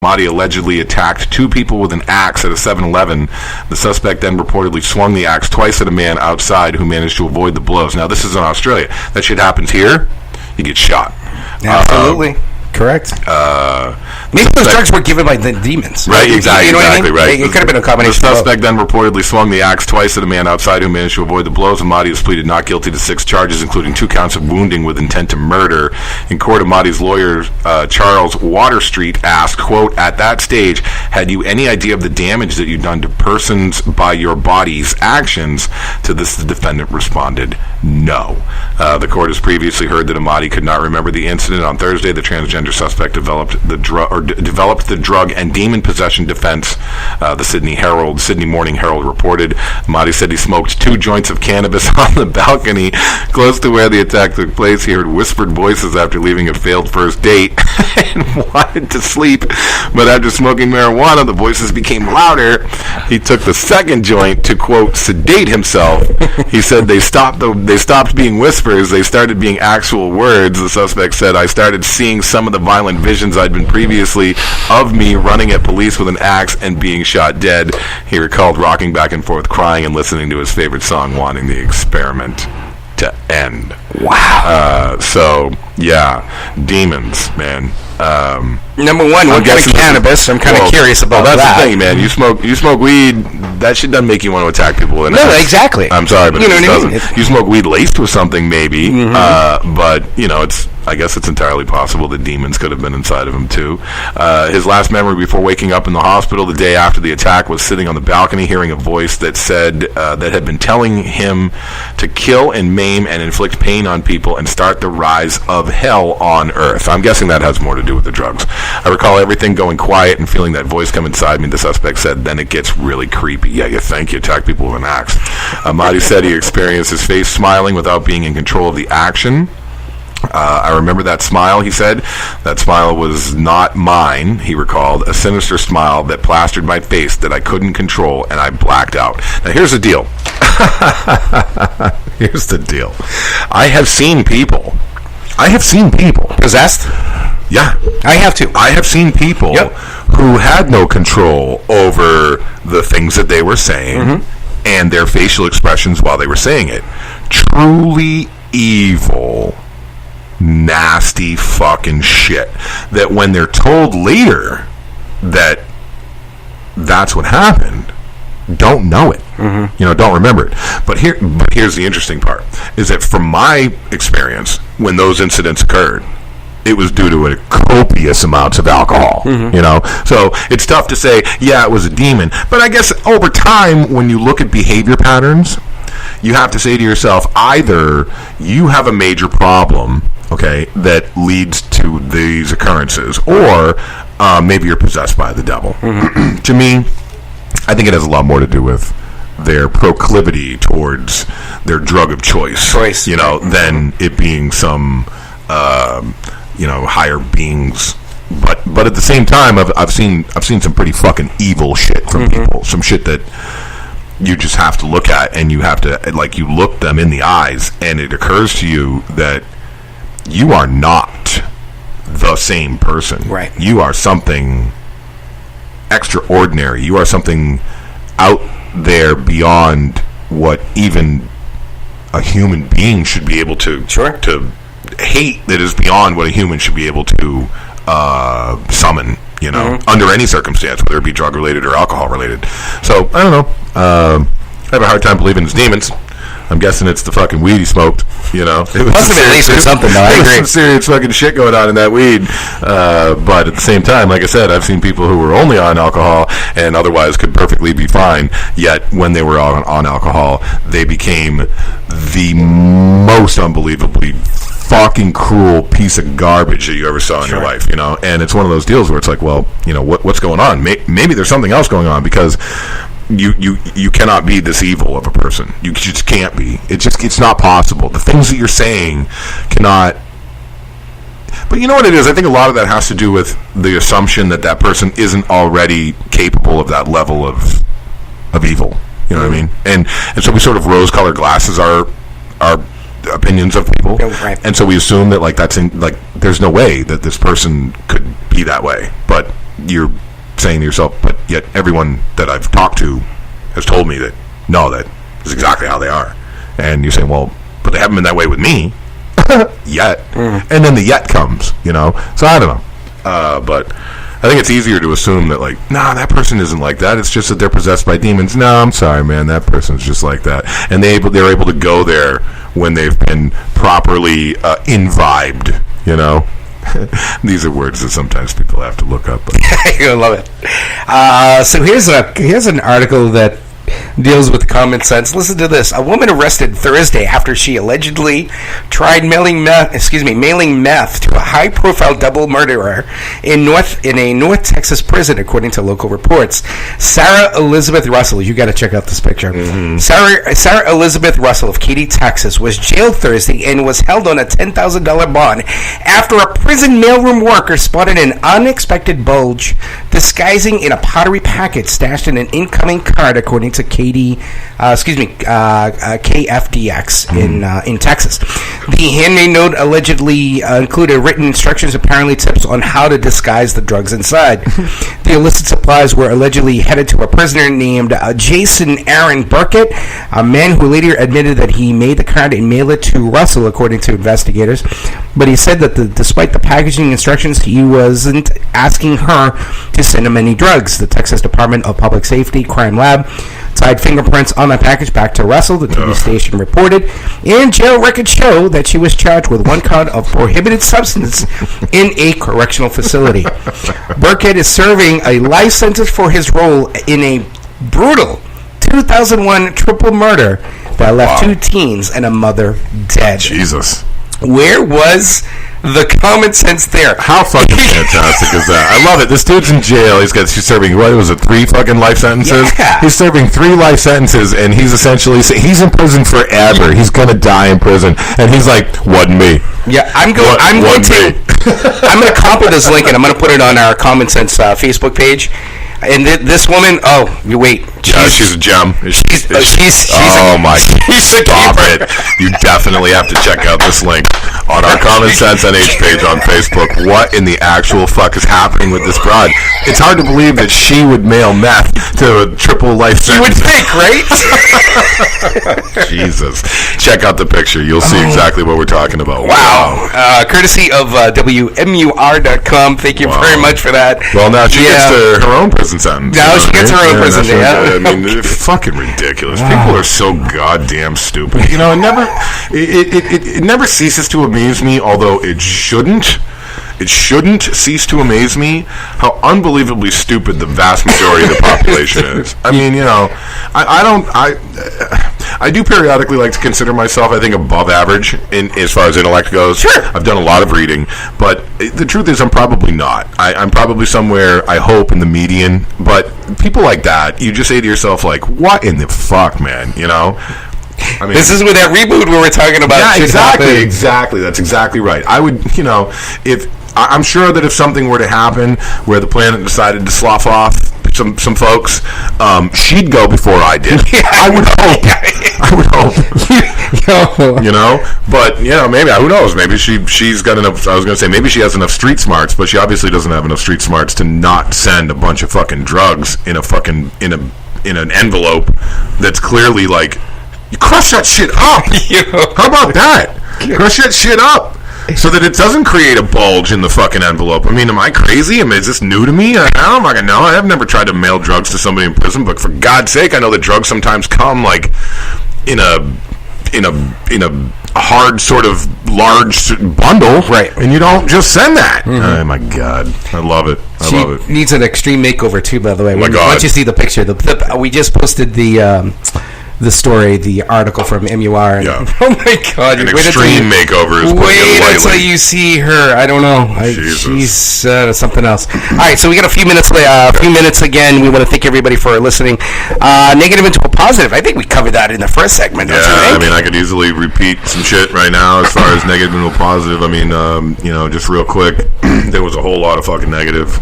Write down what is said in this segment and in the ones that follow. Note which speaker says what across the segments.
Speaker 1: Mahdi allegedly attacked two people with an axe at a 7-Eleven. The suspect then reportedly swung the axe twice at a man outside who managed to avoid the blows. Now, this is in Australia. That shit happens here, you get shot.
Speaker 2: Absolutely. Correct. Maybe those drugs were given by the demons.
Speaker 1: Right, exactly.
Speaker 2: You know what I mean?
Speaker 1: Right.
Speaker 2: It could have been a combination.
Speaker 1: The suspect then reportedly swung the axe twice at a man outside who managed to avoid the blows. Mahdi has pleaded not guilty to 6 charges, including 2 counts of wounding with intent to murder. In court, Mahdi's lawyer, Charles Waterstreet, asked, quote, "At that stage, had you any idea of the damage that you'd done to persons by your body's actions?" To this, the defendant responded, "No." The court has previously heard that Mahdi could not remember the incident. On Thursday, the transgender suspect developed the drug and demon possession defense. The Sydney Morning Herald reported Mahdi said he smoked 2 joints of cannabis on the balcony close to where the attack took place. He heard whispered voices after leaving a failed first date and wanted to sleep, but after smoking marijuana, the voices became louder. He took the second joint to, quote, sedate himself. He said they stopped being whispers. They started being actual words. The suspect said, "I started seeing some of the violent visions I'd been previously of me running at police with an axe and being shot dead." He recalled rocking back and forth, crying, and listening to his favorite song, wanting the experiment to end.
Speaker 2: Wow.
Speaker 1: So, yeah, demons, man.
Speaker 2: Number one, what kind of cannabis? I'm kind of curious about that.
Speaker 1: That's the thing, man. You smoke weed, that shit doesn't make you want to attack people.
Speaker 2: No, exactly.
Speaker 1: I'm sorry, but
Speaker 2: you know
Speaker 1: it
Speaker 2: what I mean?
Speaker 1: doesn't. You smoke weed laced with something, maybe, but, you know, I guess it's entirely possible that demons could have been inside of him, too. His last memory before waking up in the hospital the day after the attack was sitting on the balcony, hearing a voice that said, that had been telling him to kill and maim and inflict pain on people and start the rise of hell on earth. I'm guessing that has more to do with the drugs. I recall everything going quiet and feeling that voice come inside me, the suspect said. Then it gets really creepy. Yeah, you think you attack people with an axe. Mahdi said he experienced his face smiling without being in control of the action. I remember that smile, he said. That smile was not mine, he recalled. A sinister smile that plastered my face that I couldn't control, and I blacked out. Now, here's the deal. Here's the deal. I have seen people
Speaker 2: possessed.
Speaker 1: Yeah,
Speaker 2: I have too.
Speaker 1: I have seen people who had no control over the things that they were saying and their facial expressions while they were saying it. Truly evil, nasty fucking shit that when they're told later that that's what happened, don't know it. Don't remember it. But here's the interesting part, is that from my experience, when those incidents occurred, it was due to a copious amounts of alcohol, So it's tough to say, yeah, it was a demon. But I guess over time, when you look at behavior patterns, you have to say to yourself, either you have a major problem, okay, that leads to these occurrences, or maybe you're possessed by the devil. To me, I think it has a lot more to do with their proclivity towards their drug of choice, than it being some higher beings. But at the same time, I've seen some pretty fucking evil shit from people. Some shit that you just have to look at, and you have to, like, you look them in the eyes, and it occurs to you that you are not the same person.
Speaker 2: Right.
Speaker 1: You are something extraordinary. You are something out there beyond what even a human being should be able to to hate, that is beyond what a human should be able to summon, under any circumstance, whether it be drug related or alcohol related. So I don't know. I have a hard time believing it's demons. I'm guessing it's the fucking weed he smoked. It
Speaker 2: must have at least been something, though. I agree.
Speaker 1: There's some serious fucking shit going on in that weed. But at the same time, like I said, I've seen people who were only on alcohol and otherwise could perfectly be fine. Yet when they were on alcohol, they became the most unbelievably fucking cruel piece of garbage that you ever saw in your life. And it's one of those deals where it's like, well, what's going on? Maybe there's something else going on, because you cannot be this evil of a person. You just can't be. It's not possible. The things that you're saying cannot. But you know what it is? I think a lot of that has to do with the assumption that person isn't already capable of that level of evil. You know what I mean? And so we sort of rose-colored glasses our opinions of people, and so we assume that that's there's no way that this person could be that way. But you're saying to yourself, but yet everyone that I've talked to has told me that is exactly how they are. And you're saying, well, but they haven't been that way with me yet. And then the yet comes, So I don't know. But I think it's easier to assume that, like, nah, that person isn't like that. It's just that they're possessed by demons. No, I'm sorry, man. That person's just like that. And they're able to go there when they've been properly invibed, These are words that sometimes people have to look up.
Speaker 2: I love it. So here's an article that deals with common sense. Listen to this. A woman arrested Thursday after she allegedly tried mailing meth to a high-profile double murderer in a North Texas prison, according to local reports. Sarah Elizabeth Russell, you got to check out this picture. Sarah Elizabeth Russell of Katy, Texas, was jailed Thursday and was held on a $10,000 bond after a prison mailroom worker spotted an unexpected bulge disguising in a pottery packet stashed in an incoming card, according to KFDX in Texas. The handmade note allegedly included written instructions, apparently tips on how to disguise the drugs inside. The illicit supplies were allegedly headed to a prisoner named Jason Aaron Burkett, a man who later admitted that he made the card and mailed it to Russell, according to investigators. But he said that despite the packaging instructions, he wasn't asking her to send him any drugs. The Texas Department of Public Safety Crime Lab tied fingerprints on the package back to Russell, the TV station reported, and jail records show that she was charged with 1 count of prohibited substance in a correctional facility. Burkett is serving a life sentence for his role in a brutal 2001 triple murder that left 2 teens and a mother dead.
Speaker 1: Jesus.
Speaker 2: Where was the common sense there?
Speaker 1: How fucking fantastic is that? I love it. This dude's in jail. She's serving, 3 fucking life sentences?
Speaker 2: Yeah.
Speaker 1: He's serving 3 life sentences, and he's essentially, he's in prison forever. He's going to die in prison. And he's like, wasn't me.
Speaker 2: Yeah, I'm going to copy this link, and I'm going to put it on our Common Sense Facebook page. And this woman,
Speaker 1: she's a gem.
Speaker 2: She's
Speaker 1: Stop it. You definitely have to check out this link on our Common Sense NH page on Facebook. What in the actual fuck is happening with this broad? It's hard to believe that she would mail meth to a triple life sentence.
Speaker 2: You would think, right?
Speaker 1: Jesus. Check out the picture. You'll see exactly what we're talking about.
Speaker 2: Wow. Courtesy of WMUR.com. Thank you very much for that.
Speaker 1: Well, now she gets to her own prison sentence.
Speaker 2: Now she gets her own prison.
Speaker 1: I mean, it's fucking ridiculous. People are so goddamn stupid. It never ceases to amaze me, although it shouldn't. It shouldn't cease to amaze me how unbelievably stupid the vast majority of the population is. I mean, I do periodically like to consider myself, I think, above average as far as intellect goes.
Speaker 2: Sure.
Speaker 1: I've done a lot of reading, but the truth is I'm probably not. I'm probably somewhere, I hope, in the median. But people like that, you just say to yourself, like, what in the fuck, man, I mean,
Speaker 2: this is where that reboot we were talking about.
Speaker 1: Yeah, exactly. That's exactly right. I would, I'm sure that if something were to happen where the planet decided to slough off some folks, she'd go before I did. I would hope. But maybe, who knows? Maybe she's got enough. I was going to say maybe she has enough street smarts, but she obviously doesn't have enough street smarts to not send a bunch of fucking drugs in an envelope that's clearly like. You crush that shit up. How about that? Crush that shit up so that it doesn't create a bulge in the fucking envelope. I mean, am I crazy? Is this new to me? I don't fucking know. I have never tried to mail drugs to somebody in prison, but for God's sake, I know that drugs sometimes come like in a hard sort of large bundle,
Speaker 2: right?
Speaker 1: And you don't just send that. Oh my God, I love it.
Speaker 2: She needs an extreme makeover too, by the way.
Speaker 1: My God.
Speaker 2: Once you see the picture, we just posted the story, the article from MUR.
Speaker 1: Yeah.
Speaker 2: Oh my God!
Speaker 1: An extreme makeover is
Speaker 2: wait until you see her. I don't know. She's something else. All right, so we got a few minutes. Again. We want to thank everybody for listening. Negative into a positive. I think we covered that in the first segment.
Speaker 1: Yeah, I mean, I could easily repeat some shit right now as far as negative into a positive. I mean, just real quick, there was a whole lot of fucking negative,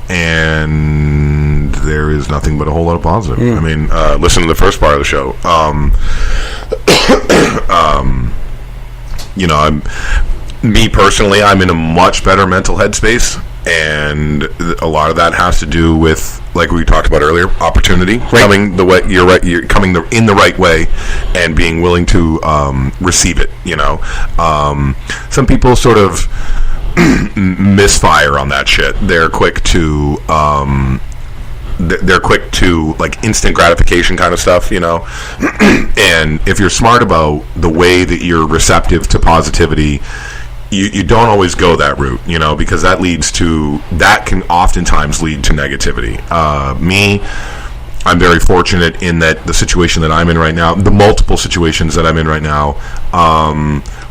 Speaker 1: and there is nothing but a whole lot of positive. I mean, listen to the first part of the show. me personally, I'm in a much better mental headspace, and a lot of that has to do with, like we talked about earlier, opportunity, coming the way you're coming in the right way, and being willing to receive it. Some people sort of misfire on that shit. They're quick to like instant gratification kind of stuff, and if you're smart about the way that you're receptive to positivity, you don't always go that route, because that can oftentimes lead to negativity. I'm very fortunate in that the situation that I'm in right now, the multiple situations that I'm in right now,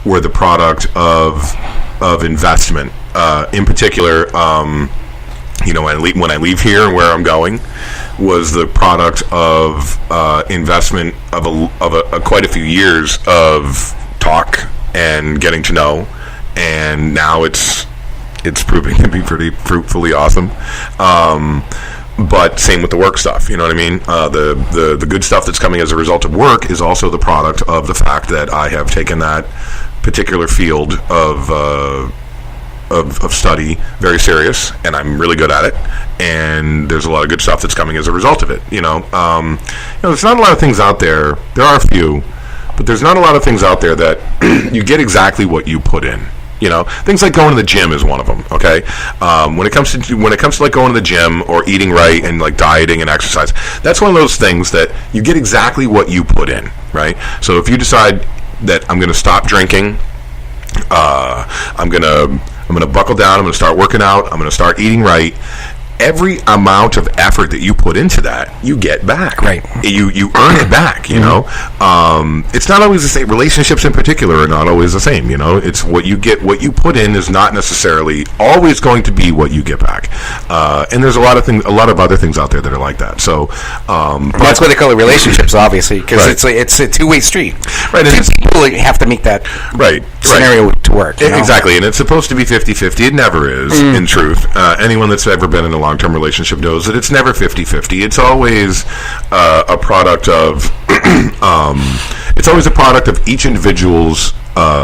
Speaker 1: were the product of investment. In particular, when I leave here and where I'm going, was the product of investment of quite a few years of talk and getting to know, and now it's proving to be pretty fruitfully awesome. But same with the work stuff, you know what I mean? The good stuff that's coming as a result of work is also the product of the fact that I have taken that particular field of study very serious, and I'm really good at it, and there's a lot of good stuff that's coming as a result of it. There's not a lot of things out there. There are a few, but there's not a lot of things out there that you get exactly what you put in. Things like going to the gym is one of them. Okay, when it comes to like going to the gym or eating right and like dieting and exercise, that's one of those things that you get exactly what you put in. Right. So if you decide that I'm going to stop drinking, I'm gonna buckle down, I'm gonna start working out, I'm gonna start eating right, every amount of effort that you put into that, you get back.
Speaker 2: Right.
Speaker 1: You earn it back, It's not always the same. Relationships in particular are not always the same, It's what you get, what you put in is not necessarily always going to be what you get back. And there's a lot of other things out there that are like that. So
Speaker 2: that's what they call it, relationships, obviously, because
Speaker 1: right.
Speaker 2: it's a two-way street.
Speaker 1: Right.
Speaker 2: Two people have to make that scenario to work.
Speaker 1: Exactly. And it's supposed to be 50-50. It never is, in truth. Anyone that's ever been in a long-term relationship knows that it's never 50-50. It's always a product of it's always a product of each individual's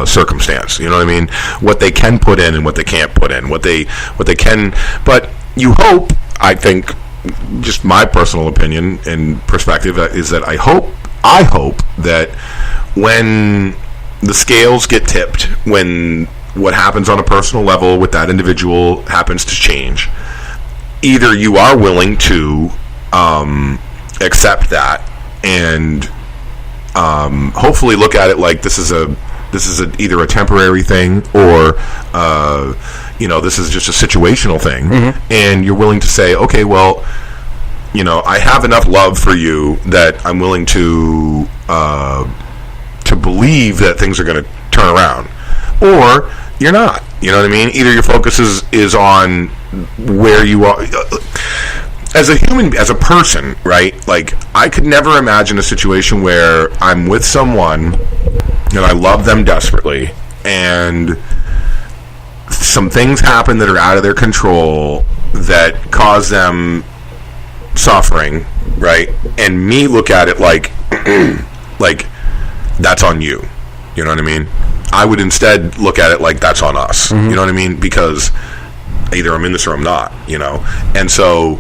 Speaker 1: circumstance. You know what I mean? What they can put in and what they can't put in. What they can. But you hope, I think, just my personal opinion and perspective is that I hope that when the scales get tipped, when what happens on a personal level with that individual happens to change, either you are willing to accept that and hopefully look at it like this is either a temporary thing or this is just a situational thing, and you're willing to say, okay, well, I have enough love for you that I'm willing to believe that things are going to turn around, or you're not. You know what I mean? Either your focus is on where you are as a human, as a person, right? Like, I could never imagine a situation where I'm with someone and I love them desperately, and some things happen that are out of their control that cause them suffering, right? And me look at it like that's on you. You know what I mean? I would instead look at it like that's on us. You know what I mean? Because either I'm in this or I'm not, And so,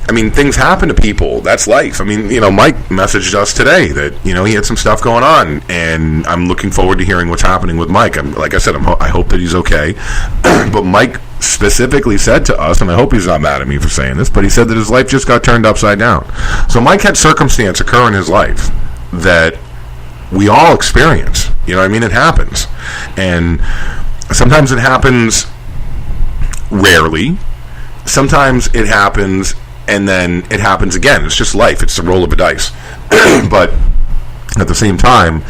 Speaker 1: I mean, things happen to people. That's life. I mean, Mike messaged us today that, he had some stuff going on, and I'm looking forward to hearing what's happening with Mike. Like I said, I hope that he's okay. But Mike specifically said to us, and I hope he's not mad at me for saying this, but he said that his life just got turned upside down. So Mike had circumstance occur in his life that we all experience. You know what I mean? It happens. And sometimes it happens rarely. Sometimes it happens and then it happens again. It's just life. It's the roll of a dice. But at the same time,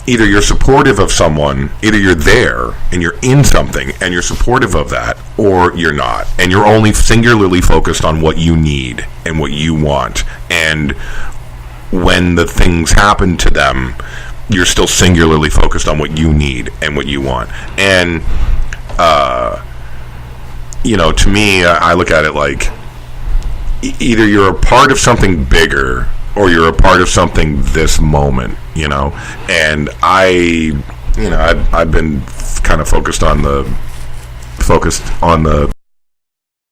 Speaker 1: either you're supportive of someone, either you're there and you're in something and you're supportive of that, or you're not. And you're only singularly focused on what you need and what you want. And when the things happen to them, you're still singularly focused on what you need and what you want. And, to me, I look at it like either you're a part of something bigger or you're a part of something this moment, And I I've been kind of focused on the